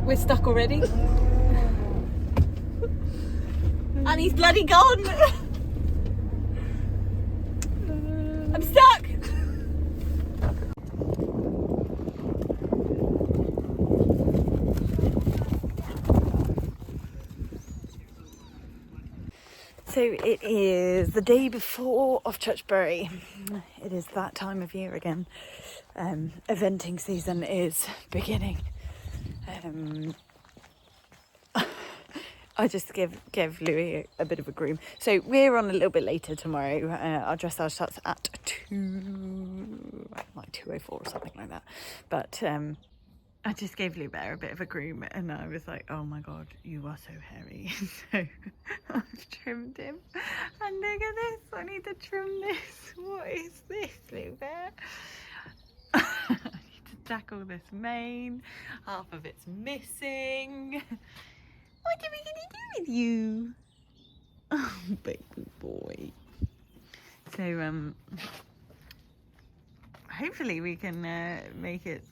We're stuck already. And he's bloody gone. I'm stuck. So it is the day before Offchurch Bury. It is that time of year again. Eventing season is beginning. I just gave Louis a bit of a groom. So we're on a little bit later tomorrow. Our dressage starts at 2:04 or something like that. But I just gave Lou Bear a bit of a groom, and I was like, oh my god, you are so hairy. So I've trimmed him. And look at this, I need to trim this. What is this, Lou Bear? I need to tackle this mane. Half of it's missing. What are we going to do with you? Oh, baby boy. So, hopefully we can make it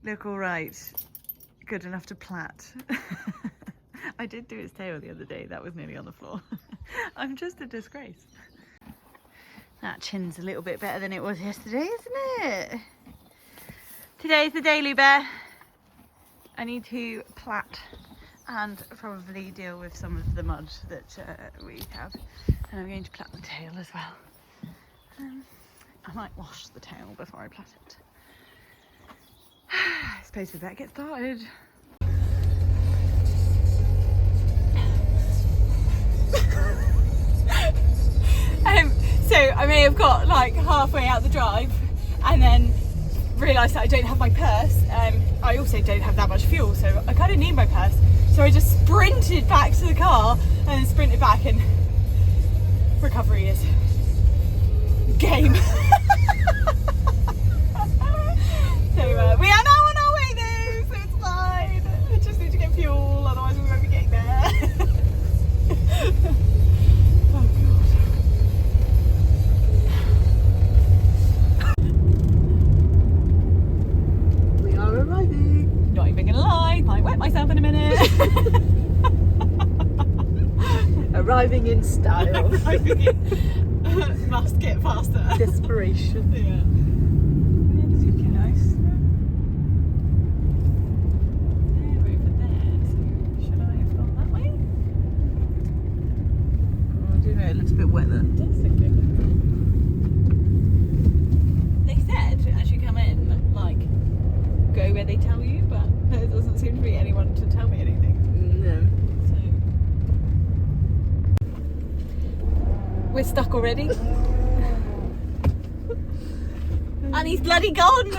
look all right. Good enough to plait. I did do his tail the other day. That was nearly on the floor. I'm just a disgrace. That chin's a little bit better than it was yesterday, isn't it? Today's the day, Lou Bear. I need to plait and probably deal with some of the mud that we have. And I'm going to plait the tail as well. I might wash the tail before I plait it. I suppose we better get started. So I may have got like halfway out the drive and then realised that I don't have my purse. I also don't have that much fuel, so I kind of need my purse. So I just sprinted back to the car and then sprinted back, and recovery is game. So we are now on our way though, so it's fine. I just need to get fuel, otherwise we won't be getting there. Oh god. We are arriving. Not even gonna lie, might wet myself in a minute. Arriving in style. Arriving in must get faster. Desperation. Yeah. It's looking nice. They're over there, so should I have gone that way? Oh, I do know, it looks a bit wet there. It does look a bit wet. They said as you come in, like, go where they tell you, but there doesn't seem to be anyone to tell me anything. No. We're stuck already. And he's bloody gone.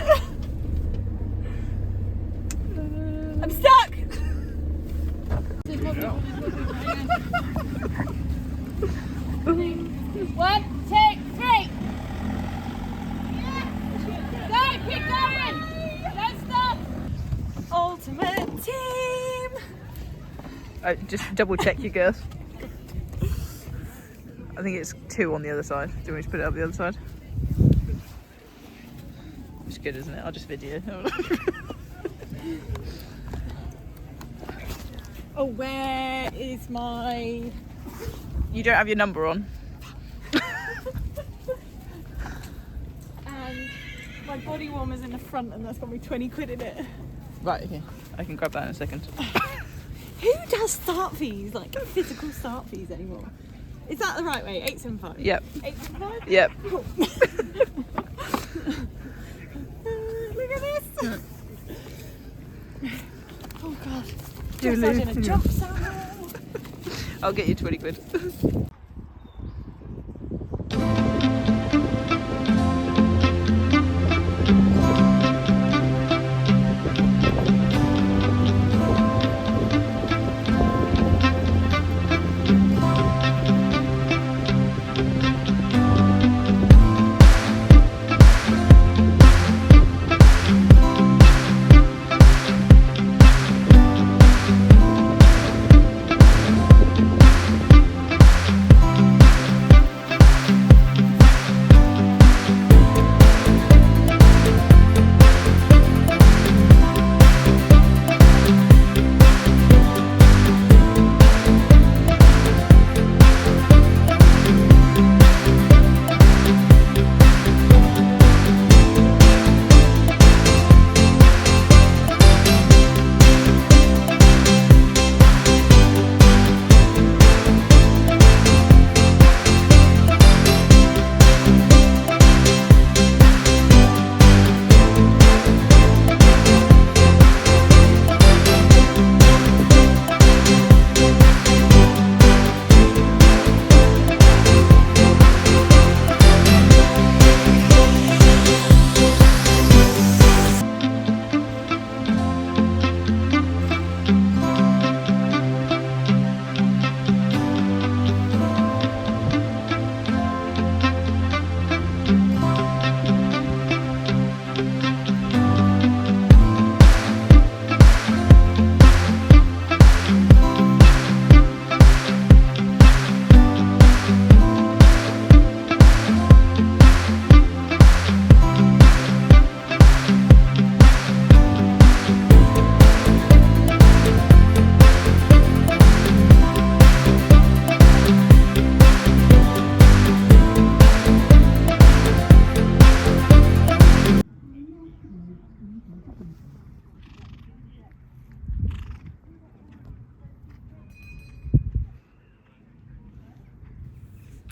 I'm stuck. 1, 2, 3. Go, keep going. Don't stop. Ultimate team. Just double check you girls. I think it's 2 on the other side. Do you want me to put it up the other side? It's good, isn't it? I'll just video. Oh, where is my... You don't have your number on. And my body warmer's in the front, and that's got me 20 quid in it. Right, okay. I can grab that in a second. Who does start fees, like physical start fees anymore? Is that the right way? 875? Yep. 875? Yep. Cool. Look at this. Oh god. Just like in a jump sandal. I'll get you 20 quid.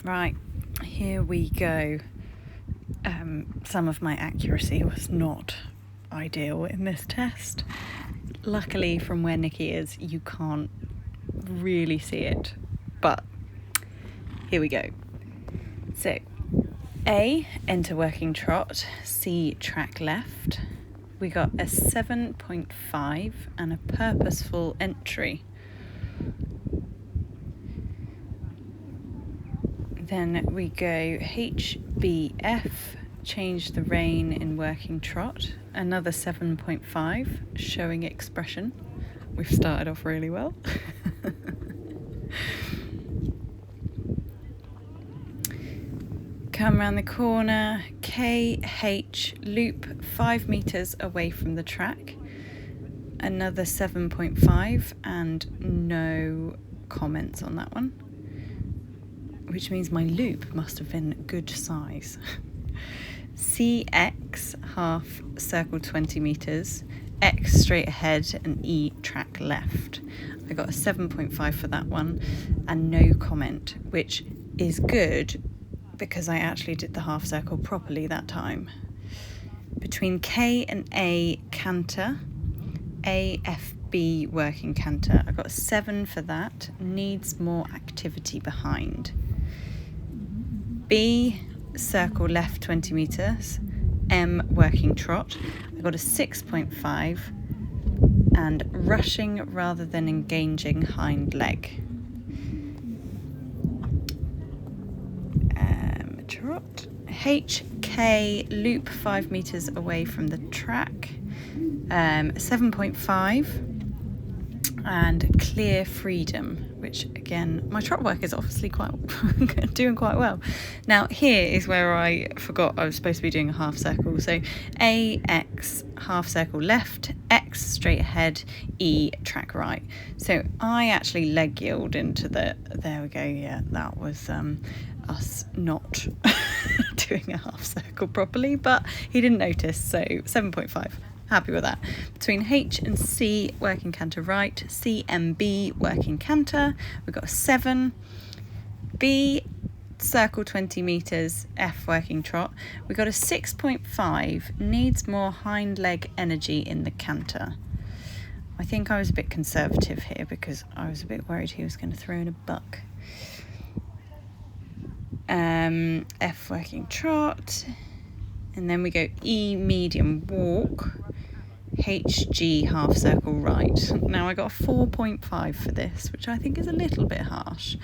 Right, here we go. Some of my accuracy was not ideal in this test. Luckily, from where Nikki is, you can't really see it, but here we go. So, A, enter working trot, C, track left. We got a 7.5 and a purposeful entry. Then we go HBF, change the rein in working trot, another 7.5, showing expression. We've started off really well. Come round the corner, KH, loop 5 metres away from the track, another 7.5 and no comments on that one, which means my loop must have been good size. CX, half circle 20 metres, X straight ahead and E track left. I got a 7.5 for that one and no comment, which is good because I actually did the half circle properly that time. Between K and A, canter, AFB working canter. I got a 7 for that, needs more activity behind. B, circle left 20 metres, M, working trot. I got a 6.5 and rushing rather than engaging hind leg. Trot. HK, loop 5 metres away from the track, 7.5 and clear freedom, which again, my trot work is obviously doing quite well. Now here is where I forgot I was supposed to be doing a half circle. So AX, half circle left, X straight ahead, E track right. So I actually leg yield into the, there we go, yeah, that was us not doing a half circle properly, but he didn't notice, so 7.5. Happy with that. Between H and C, working canter right, C and B, working canter. We've got a 7. B, circle 20 metres, F, working trot. We've got a 6.5, needs more hind leg energy in the canter. I think I was a bit conservative here because I was a bit worried he was going to throw in a buck. F, working trot. And then we go E, medium walk. HG, half circle right. Now I got a 4.5 for this, which I think is a little bit harsh.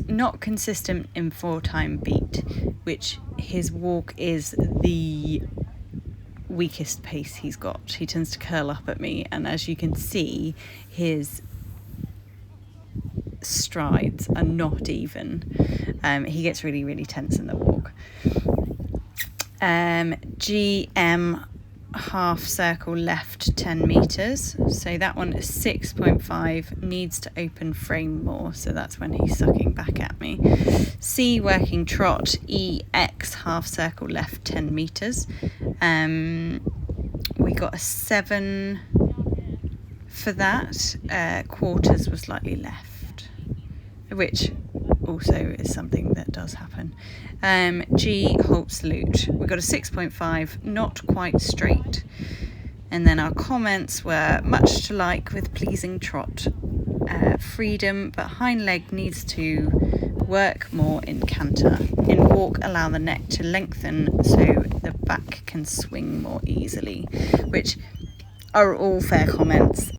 Not consistent in 4-time beat, which his walk is the weakest pace he's got. He tends to curl up at me, and as you can see, his strides are not even. He gets really, really tense in the walk. GM, half circle left 10 metres, so that one is 6.5, needs to open frame more, so that's when he's sucking back at me. C, working trot, EX, half circle left 10 metres. We got a 7 for that. Quarters was slightly left, which also is something that does happen. G, halt salute. We got a 6.5, not quite straight. And then our comments were much to like with pleasing trot. Freedom, but hind leg needs to work more in canter. In walk, allow the neck to lengthen so the back can swing more easily, which are all fair comments.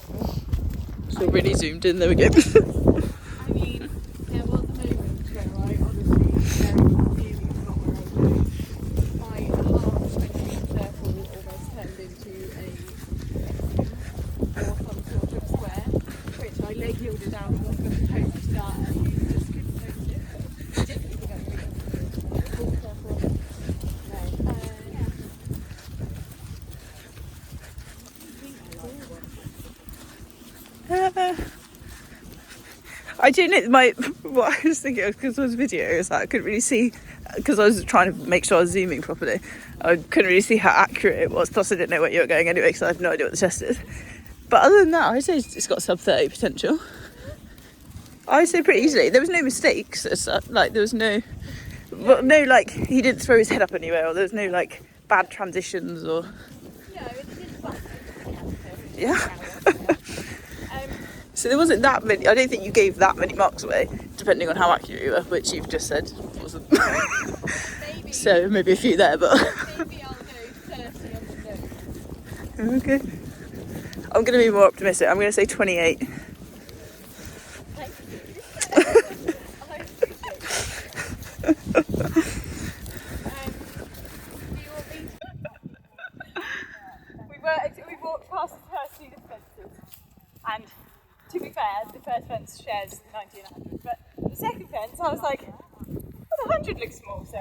So really zoomed in, there we go. I mean, there was a moment where I honestly really not where my half 20 circle almost turned into or some sort of square, which I leg yielded out and was going to totally start, and you just couldn't notice it. Just looking at me. Full circle. No. I do know what I was thinking, because I was video, is that I couldn't really see, because I was trying to make sure I was zooming properly. I couldn't really see how accurate it was, plus I didn't know where you were going anyway, because I had no idea what the test is. But other than that, I'd say it's got sub 30 potential. I would say pretty easily. There was no mistakes. Like there was no, well, no like he didn't throw his head up anywhere, or there was no like bad transitions or. No, it didn't bust into Yeah. So there wasn't that many. I don't think you gave that many marks away, depending on how accurate you were, which you've just said wasn't. Maybe. So maybe a few there, but. Maybe I'll go 30 on the nose. Okay. I'm going to be more optimistic. I'm going to say 28. Thank you. I appreciate it. Do you want me to... we walked past the first lead of fences, and to be fair, the first fence shares 90 and 100, but the second fence, I was like, well, the 100 looks small, so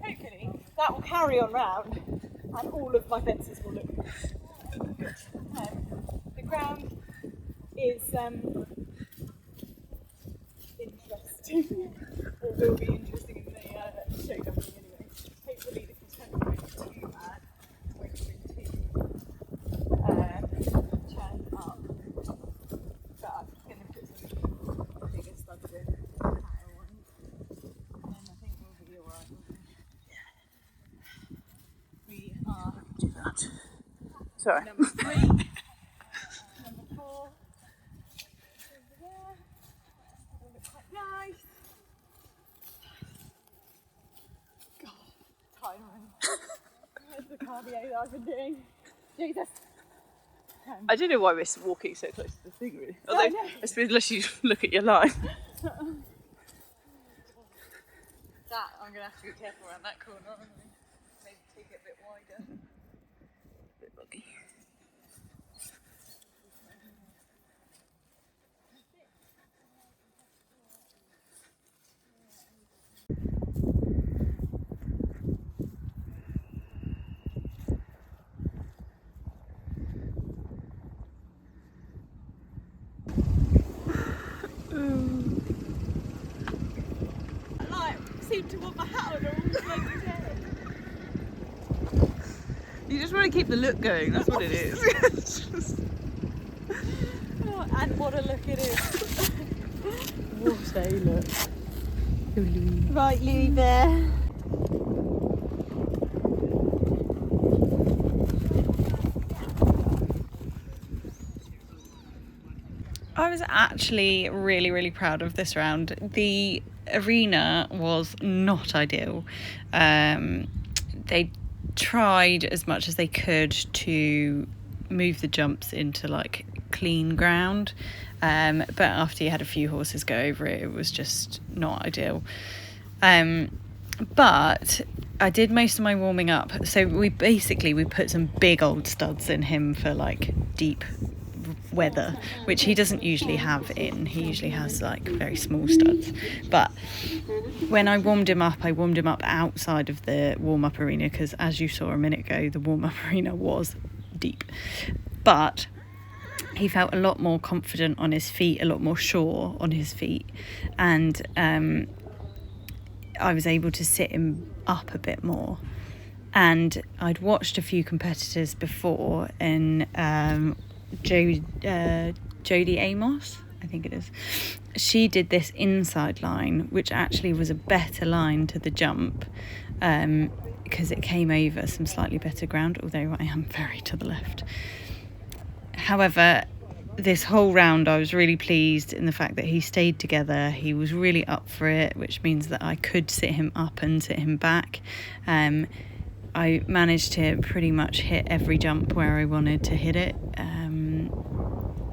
hopefully that will carry on round, and all of my fences will look good. The ground is interesting, or will be interesting in the show company anyway. Hopefully the content won't be too bad, won't be too churned up. But I'm going to put some bigger studs in and then I think we'll be alright. We are Do that. Sorry. number 3, number 4, over there. They look quite nice. God, tiring. Where's the cardio that I've been doing? Jesus. I don't know why we're walking so close to the thing, really. No, Although, no. I suppose unless you look at your line. That, I'm going to have to be careful around that corner, aren't I? Maybe take it a bit wider. Bit buggy. I seem to want my hat on all the bloody day. You just want to keep the look going, that's what it is. It's just... Oh, and what a look it is. What a look. Right, Louis Bear. I was actually really proud of this round. The arena was not ideal. They tried as much as they could to move the jumps into like clean ground, but after you had a few horses go over it, it was just not ideal. But I did most of my warming up, so we put some big old studs in him for like deep weather, which he doesn't usually have in. He usually has like very small studs. But when I warmed him up outside of the warm-up arena, because as you saw a minute ago, the warm-up arena was deep. But he felt a lot more confident on his feet, a lot more sure on his feet, and I was able to sit him up a bit more. And I'd watched a few competitors before, and Jodie Amos, I think it is. She did this inside line, which actually was a better line to the jump, because it came over some slightly better ground, although I am very to the left. However, this whole round I was really pleased in the fact that he stayed together. He was really up for it, which means that I could sit him up and sit him back. I managed to pretty much hit every jump where I wanted to hit it.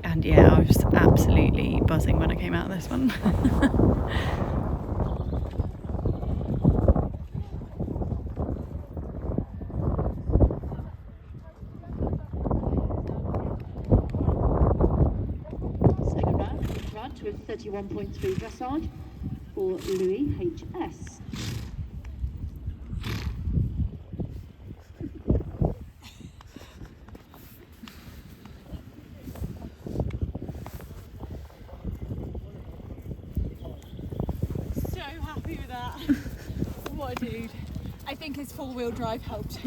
And yeah, I was absolutely buzzing when I came out of this one. Second round, in front with 31.3 dressage for Louis HS. So happy with that. What a dude. I think his four-wheel drive helped.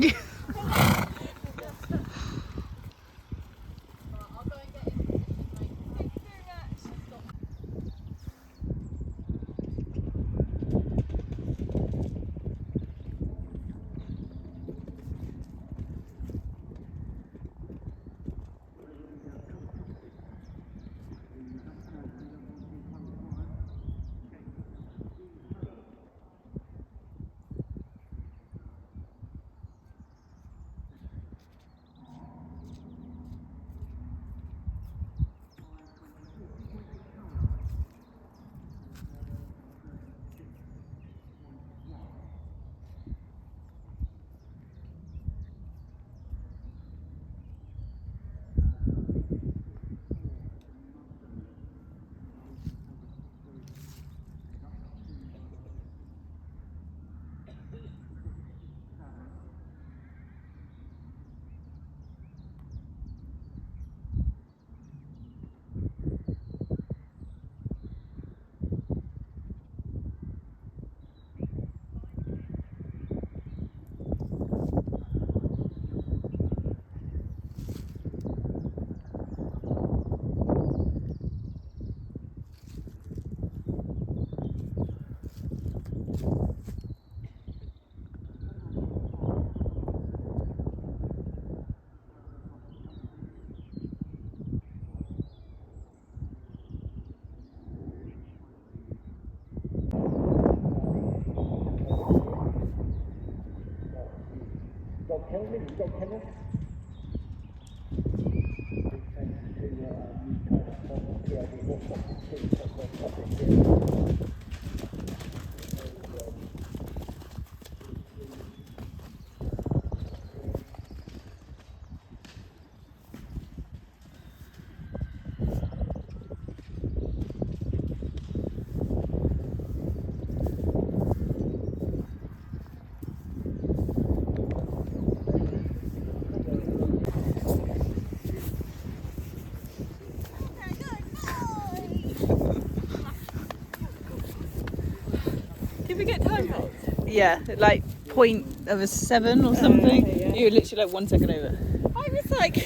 Did we get time holds? Yeah, like 0.7 or something. Yeah. You were literally like 1 second over. I was like,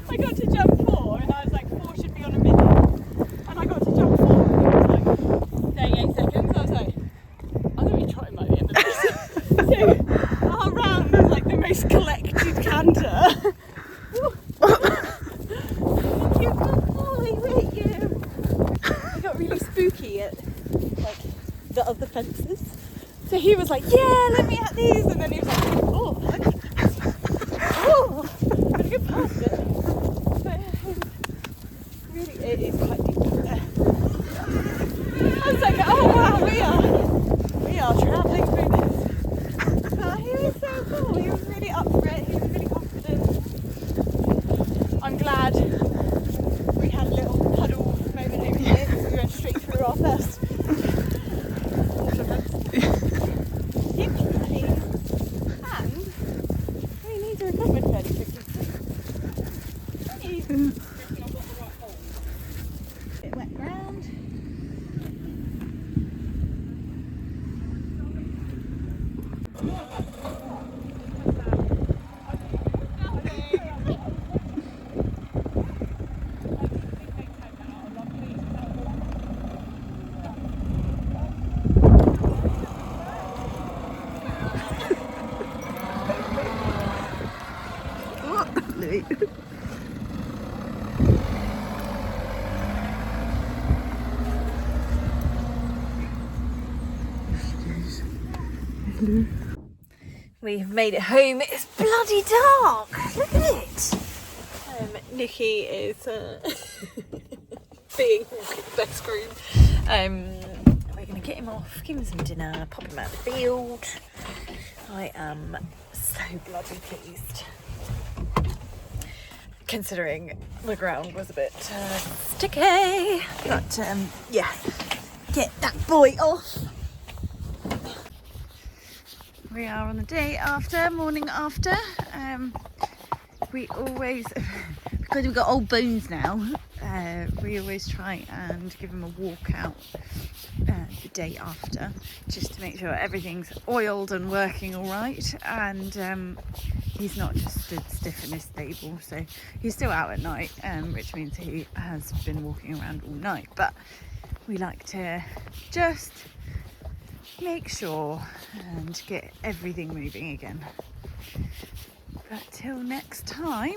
I got to jump 4 and I was like 4 should be on a minute. And I got to jump 4 and it was like 38 seconds. I was like, I'm going to be trotting by the end of this. So our round was like the most collected canter. I got really spooky at like the other fences. So he was like, yeah, let me at these. And then he was like, oh, I'm gonna get past it. But really, it is quite deep up there. I was like, oh wow, we are travelling through this. But he was so cool. He was really up for it. He was really confident. I'm glad we had a little puddle moment over here because we went straight through our first. Wet ground. Louis. We've made it home. It's bloody dark. Look at it. Nikki is being best groom. We're going to get him off, give him some dinner, pop him out the field. I am so bloody pleased. Considering the ground was a bit sticky. But yeah, get that boy off. We are on the day after, morning after. We always, because we've got old bones now, we always try and give him a walk out the day after, just to make sure everything's oiled and working all right, and he's not just stood stiff in his stable. So he's still out at night, which means he has been walking around all night, but we like to just make sure and get everything moving again. But till next time,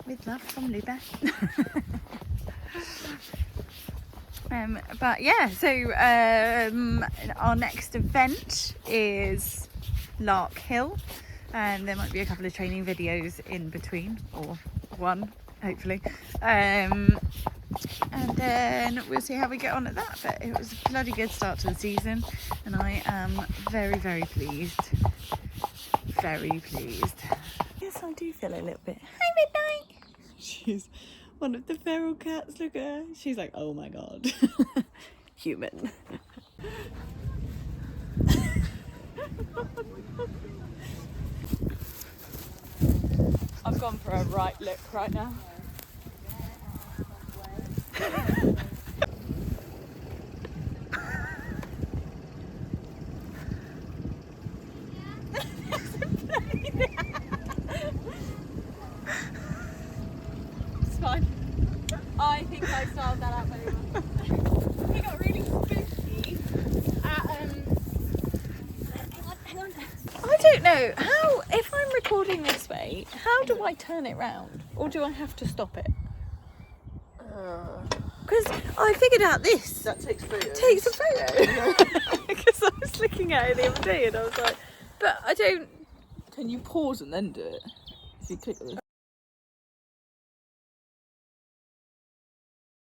with love from Luba. But yeah, so our next event is Lark Hill, and there might be a couple of training videos in between, or one hopefully, and then we'll see how we get on at that. But it was a bloody good start to the season, and I am very, very pleased. Very pleased. Yes, I do feel a little bit. Hi, Midnight. She's one of the feral cats. Look at her. She's like, oh my god. Human. I've gone for a right look right now. It's fine. I think I styled that out very well. He got really spooky at hang on. I don't know how, if I'm recording this way, how do I turn it round, or do I have to stop it? Because I figured out this. That takes photos. Takes a photo. Because I was looking at it the other day and I was like, But I don't. Can you pause and then do it? If you click on this.